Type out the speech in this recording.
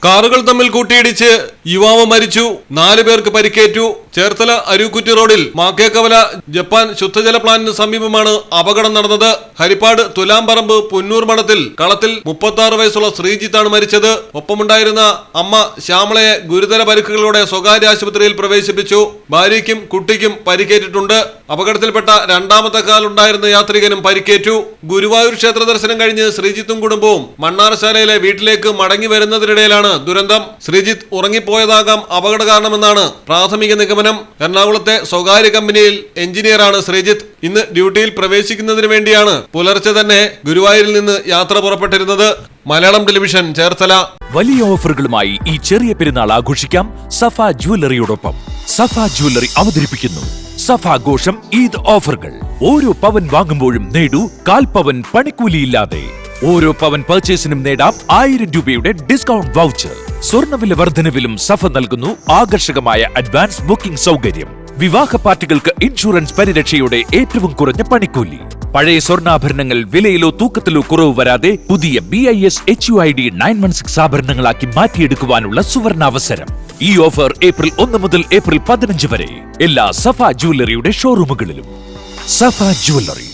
കാറുകൾ തമ്മിൽ കൂട്ടിയിടിച്ച് യുവാവ് മരിച്ചു, 4 പേർക്ക് പരിക്കേറ്റു. ചേർത്തല അരുക്കുറ്റി റോഡിൽ മാക്കേക്കവല ജപ്പാൻ ശുദ്ധജല പ്ലാന്റിന് സമീപമാണ് അപകടം നടന്നത്. ഹരിപ്പാട് തുലാംപറമ്പ് പുന്നൂർ മഠത്തിൽ കളത്തിൽ 36 വയസ്സുള്ള ശ്രീജിത്താണ് മരിച്ചത്. ഒപ്പമുണ്ടായിരുന്ന അമ്മ ശ്യാമളയെ ഗുരുതര പരിക്കുകളോടെ സ്വകാര്യ ആശുപത്രിയിൽ പ്രവേശിപ്പിച്ചു. ഭാര്യയ്ക്കും കുട്ടിക്കും പരിക്കേറ്റിട്ടുണ്ട്. അപകടത്തിൽപ്പെട്ട രണ്ടാമത്തെ കാലുണ്ടായിരുന്ന യാത്രികനും പരിക്കേറ്റു. ഗുരുവായൂർ ക്ഷേത്ര ദർശനം കഴിഞ്ഞ് ശ്രീജിത്തും കുടുംബവും മണ്ണാറശാലയിലെ വീട്ടിലേക്ക് മടങ്ങി വരുന്നതിനിടയിലാണ് ദുരന്തം. ശ്രീജിത്ത് ഉറങ്ങിപ്പോയതാകാം അപകട കാരണമെന്നാണ് പ്രാഥമിക നിഗമനം. എറണാകുളത്തെ സ്വകാര്യ കമ്പനിയിൽ എഞ്ചിനീയറാണ് ശ്രീജിത്ത്. ഇന്ന് ഡ്യൂട്ടിയിൽ പ്രവേശിക്കുന്നതിന് വേണ്ടിയാണ് പുലർച്ചെ തന്നെ ഗുരുവായൂരിൽ നിന്ന് യാത്ര പുറപ്പെട്ടിരുന്നത്. മലയാളം ടെലിവിഷൻ, ചേർത്തല. വലിയ ഓഫറുകളുമായി ഈ ചെറിയ പെരുന്നാൾ ആഘോഷിക്കാം സഫ ജ്വല്ലറിയോടൊപ്പം. സഫ ജ്വല്ലറി അവതരിപ്പിക്കുന്നു സഫാഘോഷം ഈദ് ഓഫറുകൾ. ഓരോ പവൻ വാങ്ങുമ്പോഴും നേടൂ 1/4 പവൻ പണിക്കൂലിയില്ലാതെ. ഓരോ പവൻ പർച്ചേസിനും നേടാം 1000 രൂപയുടെ ഡിസ്കൗണ്ട് വൗച്ചർ. സ്വർണ്ണവില വർധനവിലും സഫ നൽകുന്നു ആകർഷകമായ അഡ്വാൻസ് ബുക്കിംഗ് സൗകര്യം. വിവാഹ പാർട്ടികൾക്ക് ഇൻഷുറൻസ് പരിരക്ഷയുടെ ഏറ്റവും കുറഞ്ഞ പണിക്കൂലി. പഴയ സ്വർണ്ണാഭരണങ്ങൾ വിലയിലോ തൂക്കത്തിലോ കുറവ് വരാതെ പുതിയ BIS HUID 916 ആഭരണങ്ങളാക്കി മാറ്റിയെടുക്കുവാനുള്ള സുവർണാവസരം. ഈ ഓഫർ ഏപ്രിൽ 1 മുതൽ ഏപ്രിൽ 15 വരെ എല്ലാ സഫ ജ്വല്ലറിയുടെ ഷോറൂമുകളിലും. സഫ ജ്വല്ലറി.